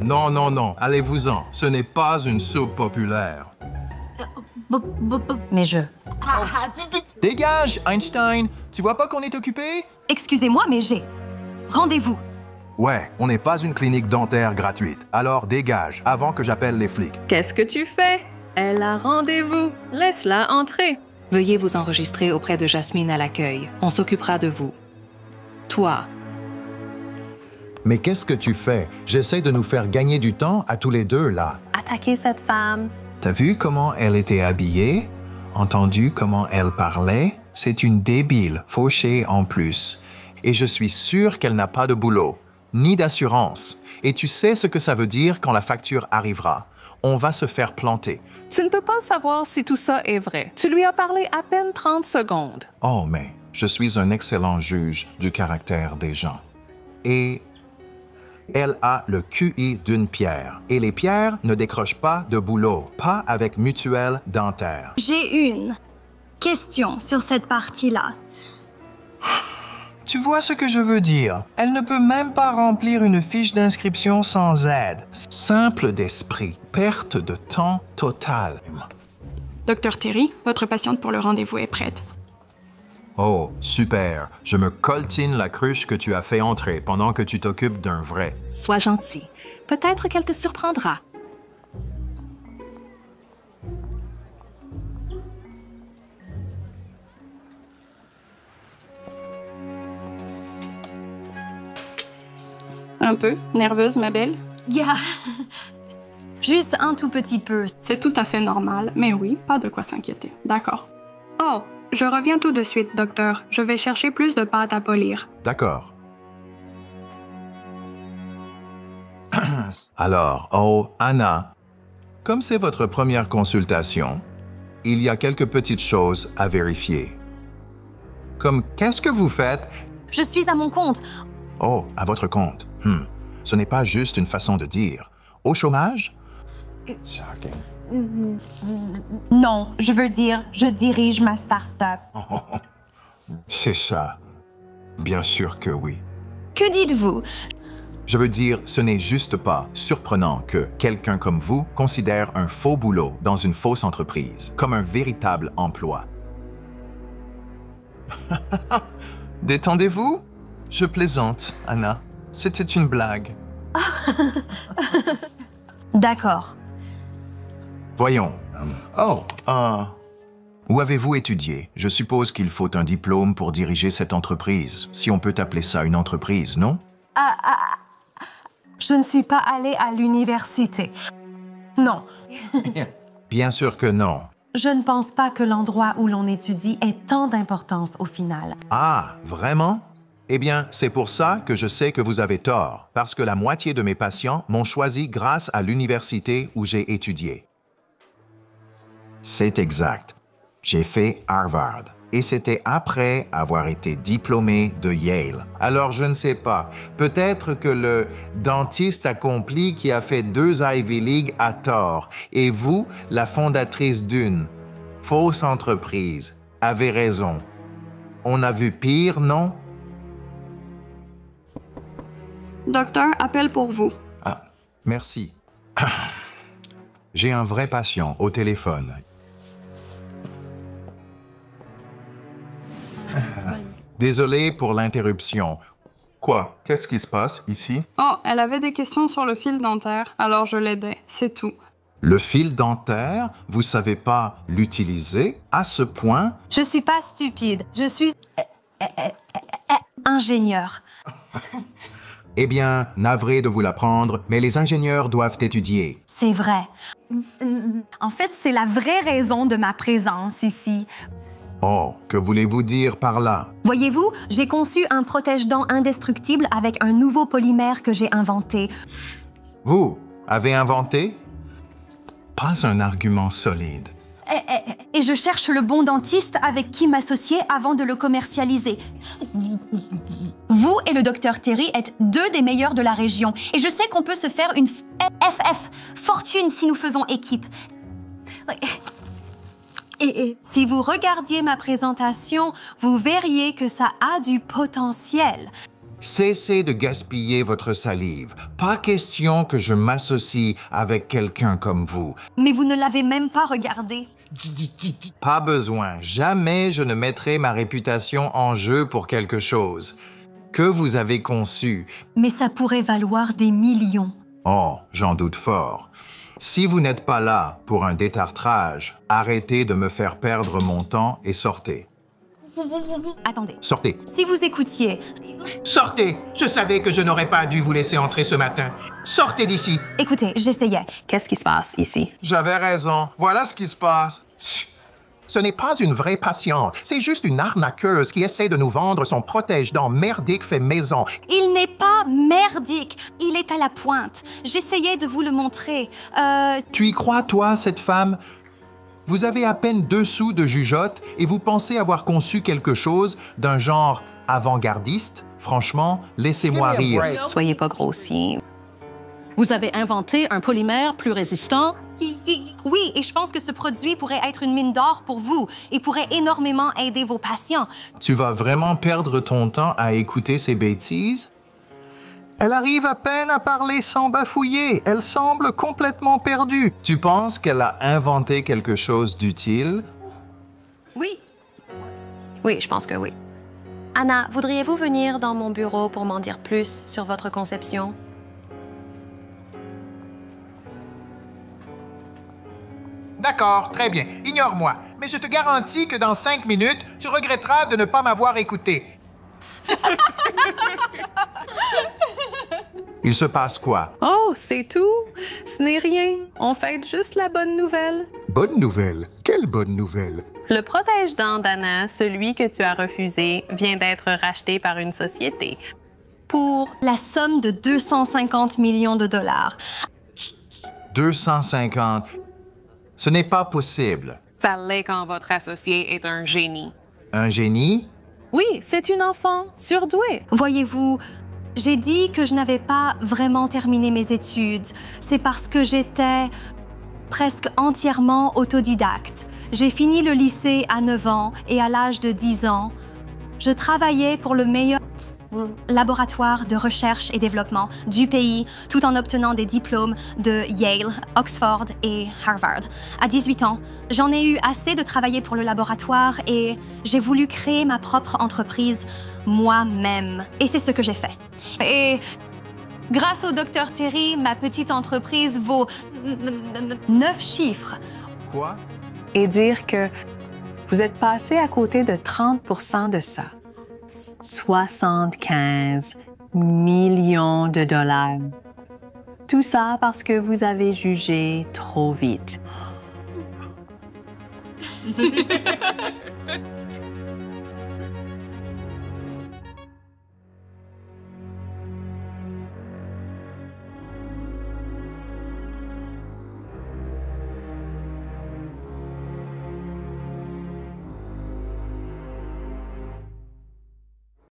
Non, non, non, allez-vous-en. Ce n'est pas une soupe populaire. Mais je... Dégage, Einstein! Tu vois pas qu'on est occupé? Excusez-moi, mais j'ai... Rendez-vous. Ouais, on n'est pas une clinique dentaire gratuite. Alors dégage, avant que j'appelle les flics. Qu'est-ce que tu fais? Elle a rendez-vous. Laisse-la entrer. Veuillez vous enregistrer auprès de Jasmine à l'accueil. On s'occupera de vous. Toi, Mais qu'est-ce que tu fais? J'essaie de nous faire gagner du temps à tous les deux, là. attaquez cette femme. T'as vu comment elle était habillée? Entendu comment elle parlait? C'est une débile, fauchée en plus. Et je suis sûr qu'elle n'a pas de boulot, ni d'assurance. Et tu sais ce que ça veut dire quand la facture arrivera. On va se faire planter. Tu ne peux pas savoir si tout ça est vrai. Tu lui as parlé à peine 30 secondes. Oh, mais je suis un excellent juge du caractère des gens. Et elle a le QI d'une pierre. Et les pierres ne décrochent pas de boulot, pas avec mutuelle dentaire. J'ai une question sur cette partie-là. Tu vois ce que je veux dire? Elle ne peut même pas remplir une fiche d'inscription sans aide. Simple d'esprit, perte de temps totale. Docteur Terry, votre patiente pour le rendez-vous est prête. Oh, super. Je me coltine la cruche que tu as fait entrer pendant que tu t'occupes d'un vrai. Sois gentil. Peut-être qu'elle te surprendra. Un peu nerveuse, ma belle? Yeah. Juste un tout petit peu. C'est tout à fait normal, mais oui, pas de quoi s'inquiéter. D'accord. Oh, je reviens tout de suite, docteur. Je vais chercher plus de pâte à polir. D'accord. Alors, oh, Anna, comme c'est votre première consultation, il y a quelques petites choses à vérifier. Comme qu'est-ce que vous faites? Je suis à mon compte. Oh, à votre compte. Ce n'est pas juste une façon de dire. Au chômage? Shocking. Non, je veux dire, je dirige ma start-up. C'est ça. Bien sûr que oui. Que dites-vous? Je veux dire, ce n'est juste pas surprenant que quelqu'un comme vous considère un faux boulot dans une fausse entreprise comme un véritable emploi. Détendez-vous? Je plaisante, Anna. C'était une blague. D'accord. Voyons. Où avez-vous étudié? Je suppose qu'il faut un diplôme pour diriger cette entreprise, si on peut appeler ça une entreprise, non? Je ne suis pas allée à l'université. Non, Bien sûr que non. je ne pense pas que l'endroit où l'on étudie ait tant d'importance au final. Ah, vraiment? Eh bien, c'est pour ça que je sais que vous avez tort, parce que la moitié de mes patients m'ont choisi grâce à l'université où j'ai étudié. C'est exact. J'ai fait Harvard. Et c'était après avoir été diplômé de Yale. Alors, je ne sais pas. Peut-être que le dentiste accompli qui a fait 2 Ivy League a tort. Et vous, la fondatrice d'une fausse entreprise, avez raison. On a vu pire, non? Docteur, appel pour vous. Ah, merci. J'ai un vrai patient au téléphone. Désolé pour l'interruption. Quoi? Qu'est-ce qui se passe ici? Oh, elle avait des questions sur le fil dentaire, alors je l'aidais, c'est tout. Le fil dentaire, vous savez pas l'utiliser à ce point? Je suis pas stupide. Je suis ingénieur. Eh bien, navré de vous l'apprendre, mais les ingénieurs doivent étudier. C'est vrai. En fait, c'est la vraie raison de ma présence ici. Oh, que voulez-vous dire par là? Voyez-vous, j'ai conçu un protège-dents indestructible avec un nouveau polymère que j'ai inventé. Vous avez inventé? Pas un argument solide. Et je cherche le bon dentiste avec qui m'associer avant de le commercialiser. Vous et le docteur Terry êtes 2 des meilleurs de la région. Et je sais qu'on peut se faire une fortune si nous faisons équipe. Et Si vous regardiez ma présentation, vous verriez que ça a du potentiel. Cessez de gaspiller votre salive. Pas question que je m'associe avec quelqu'un comme vous. Mais vous ne l'avez même pas regardé. Pas besoin. Jamais je ne mettrai ma réputation en jeu pour quelque chose que vous avez conçu. Mais ça pourrait valoir des millions. Oh, j'en doute fort. Si vous n'êtes pas là pour un détartrage, arrêtez de me faire perdre mon temps et sortez. Attendez. Sortez. Si vous écoutiez... Sortez! Je savais que je n'aurais pas dû vous laisser entrer ce matin. Sortez d'ici! Écoutez, j'essayais. Qu'est-ce qui se passe ici? J'avais raison. Voilà ce qui se passe. Ce n'est pas une vraie patiente. C'est juste une arnaqueuse qui essaie de nous vendre son protège-dents merdique fait maison. Il n'est pas merdique. Il est à la pointe. J'essayais de vous le montrer. Tu y crois, toi, cette femme? Vous avez à peine 2 sous de jugeote et vous pensez avoir conçu quelque chose d'un genre avant-gardiste? Franchement, laissez-moi rire. Soyez pas grossier. Vous avez inventé un polymère plus résistant? Oui, et je pense que ce produit pourrait être une mine d'or pour vous et pourrait énormément aider vos patients. Tu vas vraiment perdre ton temps à écouter ces bêtises? Elle arrive à peine à parler sans bafouiller. Elle semble complètement perdue. Tu penses qu'elle a inventé quelque chose d'utile? Oui. Oui, je pense que oui. Anna, voudriez-vous venir dans mon bureau pour m'en dire plus sur votre conception? D'accord, très bien. Ignore-moi. Mais je te garantis que dans 5 minutes, tu regretteras de ne pas m'avoir écouté. Il se passe quoi? Oh, c'est tout. Ce n'est rien. On fête juste la bonne nouvelle. Bonne nouvelle? Quelle bonne nouvelle? Le protège-dents d'Anna, celui que tu as refusé, vient d'être racheté par une société pour... La somme de 250 millions de dollars. 250. Ce n'est pas possible. Ça l'est quand votre associé est un génie. Un génie? Oui, c'est une enfant surdouée. Voyez-vous, j'ai dit que je n'avais pas vraiment terminé mes études. C'est parce que j'étais presque entièrement autodidacte. J'ai fini le lycée à 9 ans et à l'âge de 10 ans, je travaillais pour le meilleur laboratoire de recherche et développement du pays, tout en obtenant des diplômes de Yale, Oxford et Harvard. À 18 ans, j'en ai eu assez de travailler pour le laboratoire et j'ai voulu créer ma propre entreprise moi-même. Et c'est ce que j'ai fait. Et grâce au Dr Terry, ma petite entreprise vaut 9 chiffres. Quoi? Et dire que vous êtes passé à côté de 30% de ça. 75 millions de dollars. Tout ça parce que vous avez jugé trop vite.